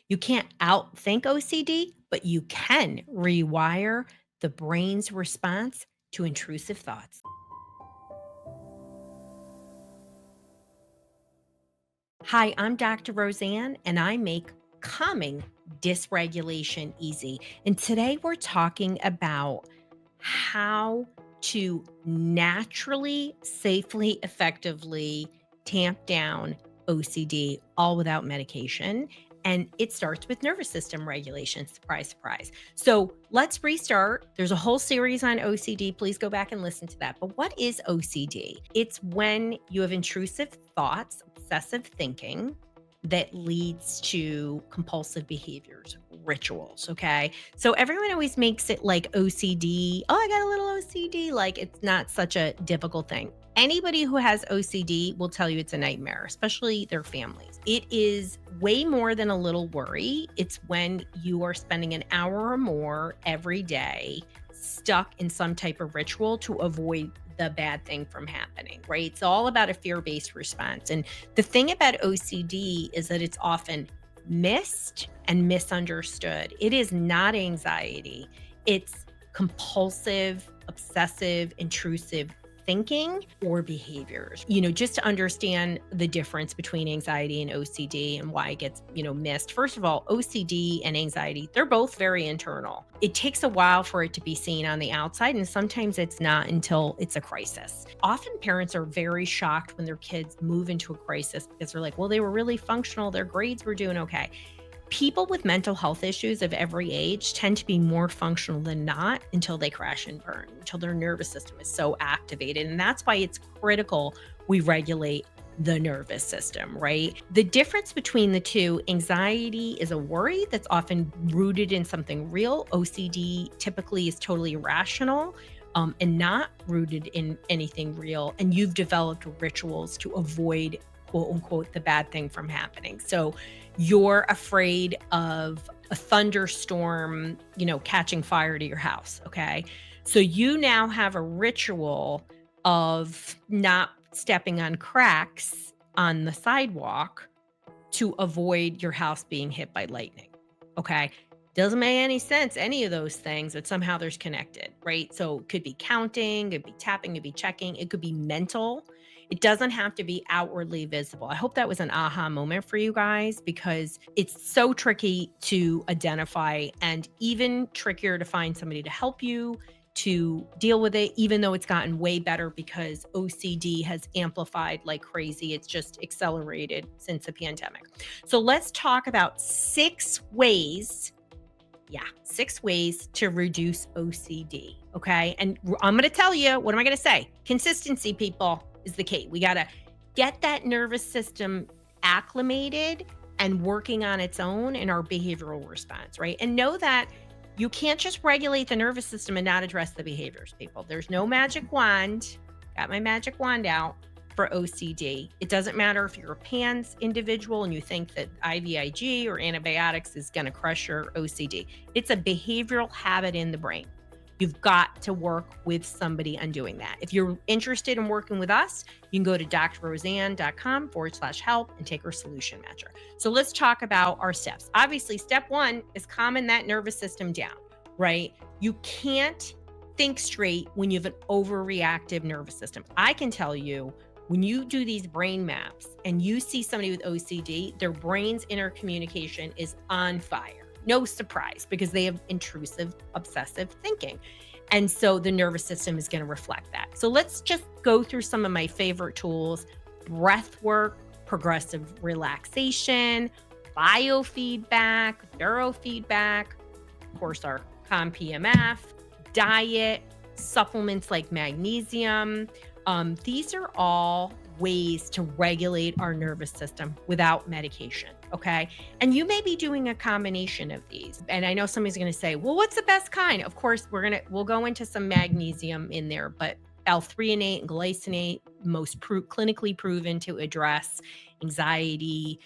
You can't outthink OCD, but you can rewire the brain's response to intrusive thoughts. Hi, I'm Dr. Roseann, and I make calming dysregulation easy. And today we're talking about how to naturally, safely, effectively tamp down OCD all without medication. And it starts with nervous system regulation. Surprise, surprise. So let's restart. There's a whole series on OCD. Please go back and listen to that. But what is OCD? It's when you have intrusive thoughts, obsessive thinking that leads to compulsive behaviors, rituals. Okay. So everyone always makes it like OCD. Oh, I got a little OCD. Like it's not such a difficult thing. Anybody who has OCD will tell you it's a nightmare, especially their families. It is way more than a little worry. It's when you are spending an hour or more every day stuck in some type of ritual to avoid the bad thing from happening, right? It's all about a fear based response. And the thing about OCD is that it's often missed and misunderstood. It is not anxiety, it's compulsive, obsessive, intrusive thinking or behaviors. Just to understand the difference between anxiety and OCD and why it gets, missed. First of all, OCD and anxiety, they're both very internal. It takes a while for it to be seen on the outside, and sometimes it's not until it's a crisis. Often parents are very shocked when their kids move into a crisis because they're like, well, they were really functional, their grades were doing okay. People with mental health issues of every age tend to be more functional than not until they crash and burn, until their nervous system is so activated. And that's why it's critical we regulate the nervous system, right? The difference between the two, anxiety is a worry that's often rooted in something real. OCD typically is totally irrational. And not rooted in anything real. And you've developed rituals to avoid, quote unquote, the bad thing from happening. So you're afraid of a thunderstorm, catching fire to your house. Okay. So you now have a ritual of not stepping on cracks on the sidewalk to avoid your house being hit by lightning. Okay. Doesn't make any sense, any of those things, but somehow there's connected, right? So it could be counting, it could be tapping, it could be checking, it could be mental. It doesn't have to be outwardly visible. I hope that was an aha moment for you guys because it's so tricky to identify and even trickier to find somebody to help you to deal with it, even though it's gotten way better because OCD has amplified like crazy. It's just accelerated since the pandemic. So let's talk about 6 ways to reduce OCD. Okay. And I'm going to tell you, what am I going to say? Consistency, people, is the key. We got to get that nervous system acclimated and working on its own in our behavioral response, right? And know that you can't just regulate the nervous system and not address the behaviors, people. There's no magic wand. Got my magic wand out for OCD. It doesn't matter if you're a PANS individual and you think that IVIG or antibiotics is going to crush your OCD. It's a behavioral habit in the brain. You've got to work with somebody on doing that. If you're interested in working with us, you can go to drroseann.com/help and take our solution matcher. So let's talk about our steps. Obviously, step one is calming that nervous system down, right? You can't think straight when you have an overreactive nervous system. I can tell you, when you do these brain maps and you see somebody with OCD, their brain's inner communication is on fire. No surprise, because they have intrusive, obsessive thinking. And so the nervous system is going to reflect that. So let's just go through some of my favorite tools: breath work, progressive relaxation, biofeedback, neurofeedback, of course, our COMPMF, diet, supplements like magnesium. These are all ways to regulate our nervous system without medication. Okay. And you may be doing a combination of these. And I know somebody's going to say, well, what's the best kind? Of course, we'll go into some magnesium in there, but L-threonate and glycinate, most clinically proven to address anxiety,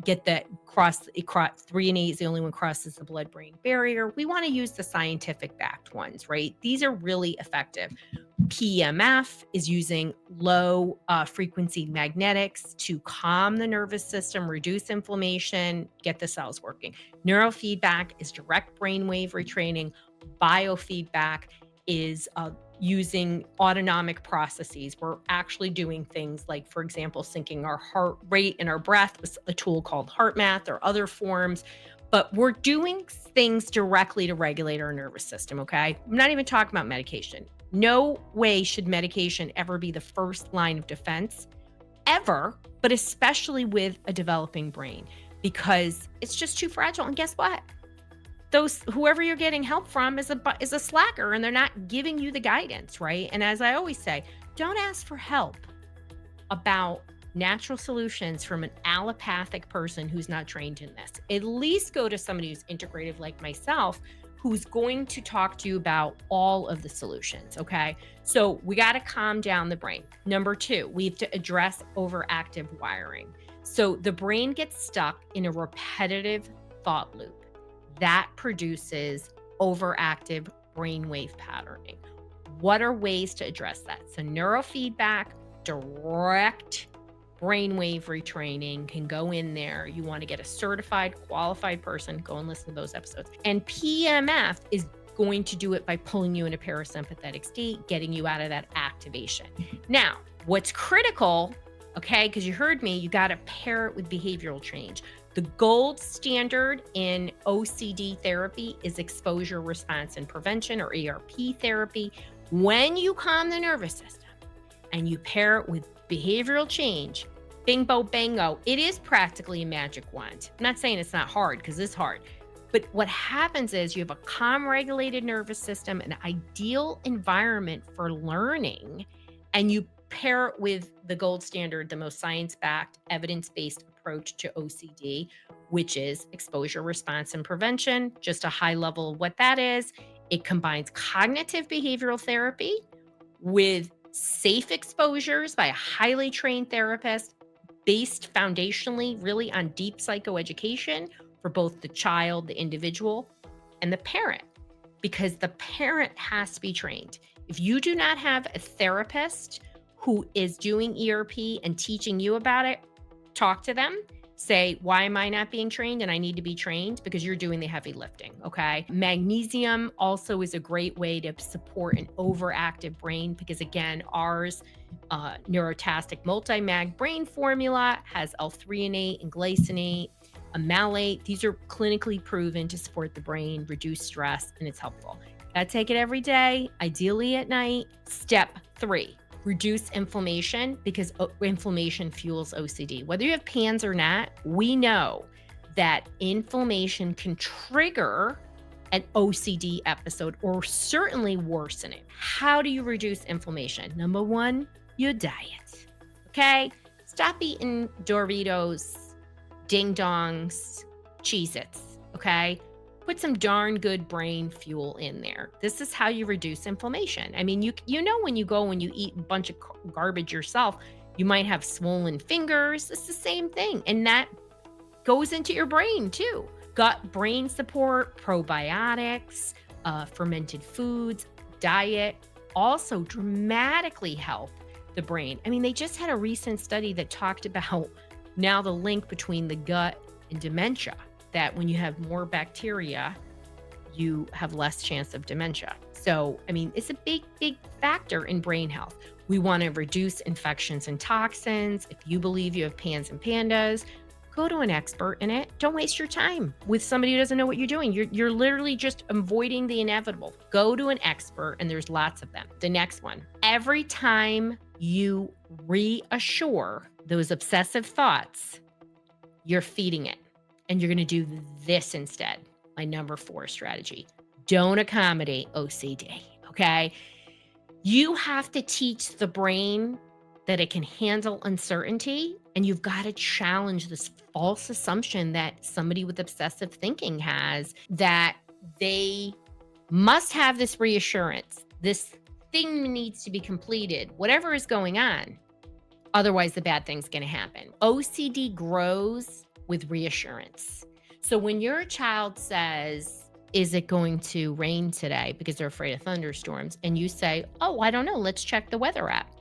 get that threonate is the only one crosses the blood-brain barrier. We want to use the scientific backed ones, right? These are really effective. PEMF is using low frequency magnetics to calm the nervous system, reduce inflammation, get the cells working. Neurofeedback is direct brainwave retraining. Biofeedback is using autonomic processes. We're actually doing things like, for example, syncing our heart rate and our breath with a tool called HeartMath or other forms. But we're doing things directly to regulate our nervous system, okay? I'm not even talking about medication. No way should medication ever be the first line of defense, ever, but especially with a developing brain, because it's just too fragile. And guess what? Whoever you're getting help from is a slacker, and they're not giving you the guidance, right? And as I always say, don't ask for help about natural solutions from an allopathic person who's not trained in this. At least go to somebody who's integrative like myself, who's going to talk to you about all of the solutions, okay? So we got to calm down the brain. Number 2, we have to address overactive wiring. So the brain gets stuck in a repetitive thought loop that produces overactive brainwave patterning. What are ways to address that? So neurofeedback, direct brainwave retraining can go in there. You want to get a certified, qualified person, go and listen to those episodes. And PEMF is going to do it by pulling you in a parasympathetic state, getting you out of that activation. Now, what's critical, okay, because you heard me, you got to pair it with behavioral change. The gold standard in OCD therapy is exposure response and prevention, or ERP therapy. When you calm the nervous system and you pair it with behavioral change, bingo, bango, it is practically a magic wand. I'm not saying it's not hard, because it's hard. But what happens is you have a calm, regulated nervous system, an ideal environment for learning, and you pair it with the gold standard, the most science-backed, evidence-based approach to OCD, which is exposure response and prevention. Just a high level of what that is. It combines cognitive behavioral therapy with safe exposures by a highly trained therapist, based foundationally really on deep psychoeducation for both the child, the individual, and the parent, because the parent has to be trained. If you do not have a therapist who is doing ERP and teaching you about it, talk to them. Say, why am I not being trained? And I need to be trained, because you're doing the heavy lifting, okay? Magnesium also is a great way to support an overactive brain, because again, ours neurotastic multi-mag brain formula has L-threonate and glycinate, a malate. These are clinically proven to support the brain, reduce stress, and it's helpful. Gotta take it every day, ideally at night. Step 3. Reduce inflammation, because inflammation fuels OCD. Whether you have PANS or not, we know that inflammation can trigger an OCD episode, or certainly worsen it. How do you reduce inflammation? Number 1, your diet. Okay? Stop eating Doritos, Ding Dongs, Cheez-Its. Okay? Put some darn good brain fuel in there. This is how you reduce inflammation. I mean, you know, when you eat a bunch of garbage yourself, you might have swollen fingers. It's the same thing. And that goes into your brain too. Gut brain support, probiotics, fermented foods, diet also dramatically help the brain. I mean, they just had a recent study that talked about now the link between the gut and dementia, that when you have more bacteria, you have less chance of dementia. So, I mean, it's a big, big factor in brain health. We want to reduce infections and toxins. If you believe you have PANS and PANDAS, go to an expert in it. Don't waste your time with somebody who doesn't know what you're doing. You're literally just avoiding the inevitable. Go to an expert, and there's lots of them. The next one, every time you reassure those obsessive thoughts, you're feeding it. And you're going to do this instead. My number 4 strategy. Don't accommodate OCD, okay? You have to teach the brain that it can handle uncertainty, and you've got to challenge this false assumption that somebody with obsessive thinking has, that they must have this reassurance. This thing needs to be completed, whatever is going on. Otherwise, the bad thing's going to happen. OCD grows with reassurance. So when your child says, is it going to rain today? Because they're afraid of thunderstorms. And you say, oh, I don't know. Let's check the weather app.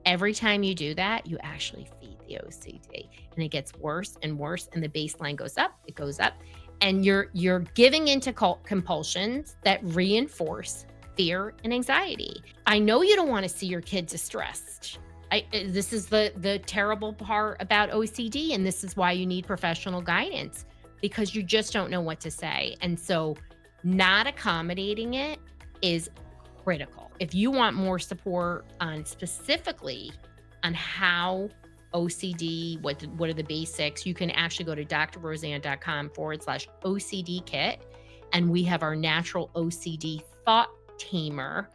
Every time you do that, you actually feed the OCD and it gets worse and worse. And the baseline goes up, it goes up. And you're giving into compulsions that reinforce fear and anxiety. I know you don't want to see your kids distressed. This is the terrible part about OCD, and this is why you need professional guidance because you just don't know what to say. And so not accommodating it is critical. If you want more support on specifically on how OCD, what are the basics, you can actually go to drroseann.com/OCD kit. And we have our natural OCD thought tamer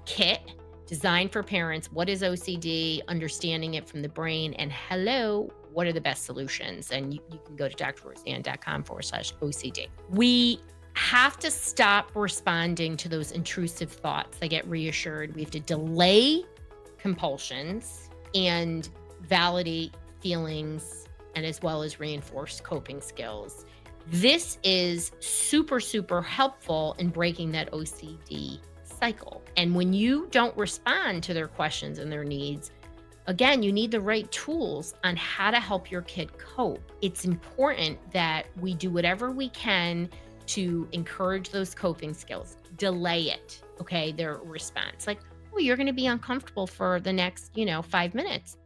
kit designed for parents. What is OCD? Understanding it from the brain. And hello, what are the best solutions? And you can go to drroseann.com/OCD. We have to stop responding to those intrusive thoughts. They get reassured. We have to delay compulsions and validate feelings and as well as reinforce coping skills. This is super, super helpful in breaking that OCD cycle. And when you don't respond to their questions and their needs, again, you need the right tools on how to help your kid cope. It's important that we do whatever we can to encourage those coping skills. Delay it, okay, their response. Like, oh, you're going to be uncomfortable for the next, 5 minutes.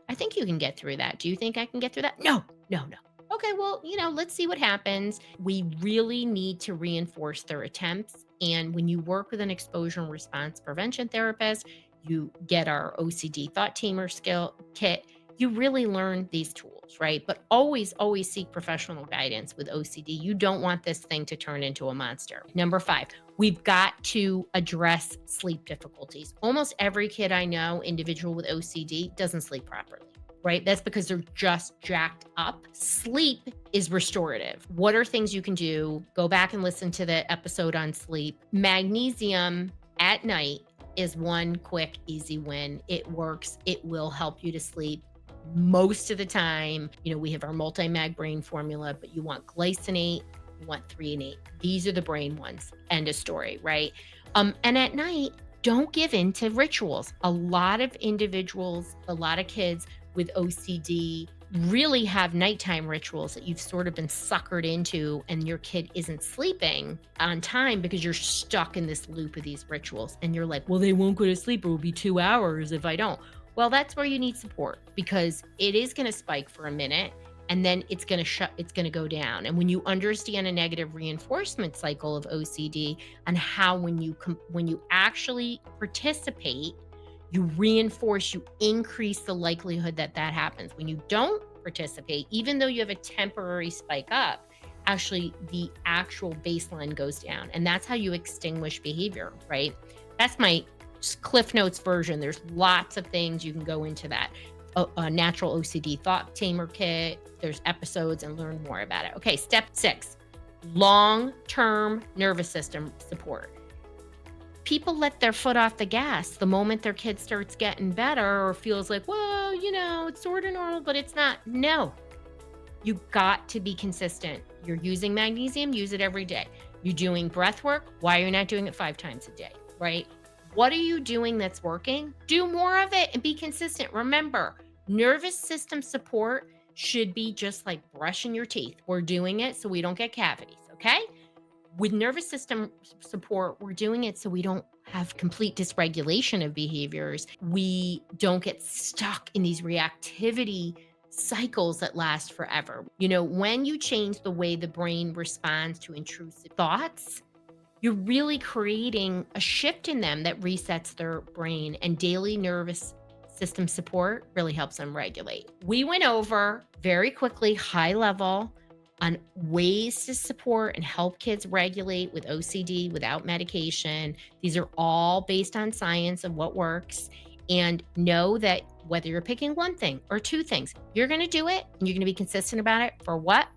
I think you can get through that. Do you think I can get through that? No, no, no. Okay, well, let's see what happens. We really need to reinforce their attempts. And when you work with an exposure and response prevention therapist, you get our OCD thought tamer skill kit, you really learn these tools, right? But always, always seek professional guidance with OCD. You don't want this thing to turn into a monster. Number 5, we've got to address sleep difficulties. Almost every kid I know, individual with OCD, doesn't sleep properly. Right? That's because they're just jacked up. Sleep is restorative. What are things you can do? Go back and listen to the episode on sleep. Magnesium at night is one quick, easy win. It works. It will help you to sleep most of the time. We have our multi-mag brain formula, but you want glycinate, you want threonate. These are the brain ones. End of story, right? And at night, don't give in to rituals. A lot of individuals, a lot of kids with OCD really have nighttime rituals that you've sort of been suckered into, and your kid isn't sleeping on time because you're stuck in this loop of these rituals. And you're like, well, they won't go to sleep. It will be 2 hours if I don't. Well, that's where you need support because it is going to spike for a minute and then it's going to go down. And when you understand a negative reinforcement cycle of OCD and how when you actually participate, you reinforce, you increase the likelihood that happens. When you don't participate, even though you have a temporary spike up, actually the actual baseline goes down. And that's how you extinguish behavior, right? That's my Cliff Notes version. There's lots of things you can go into that. A natural OCD thought tamer kit. There's episodes and learn more about it. Okay, step 6, long-term nervous system support. People let their foot off the gas the moment their kid starts getting better or feels like, well, it's sort of normal, but it's not. No, you got to be consistent. You're using magnesium, use it every day. You're doing breath work. Why are you not doing it 5 times a day, right? What are you doing that's working? Do more of it and be consistent. Remember, nervous system support should be just like brushing your teeth. We're doing it so we don't get cavities, okay? With nervous system support, we're doing it so we don't have complete dysregulation of behaviors. We don't get stuck in these reactivity cycles that last forever. When you change the way the brain responds to intrusive thoughts, you're really creating a shift in them that resets their brain, and daily nervous system support really helps them regulate. We went over very quickly, high level, on ways to support and help kids regulate with OCD without medication. These are all based on science of what works. And know that whether you're picking one thing or 2 things, you're going to do it and you're going to be consistent about it for what?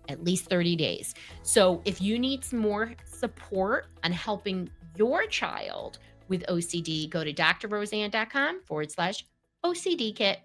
At least 30 days. So if you need some more support on helping your child with OCD, go to drroseann.com/OCD kit.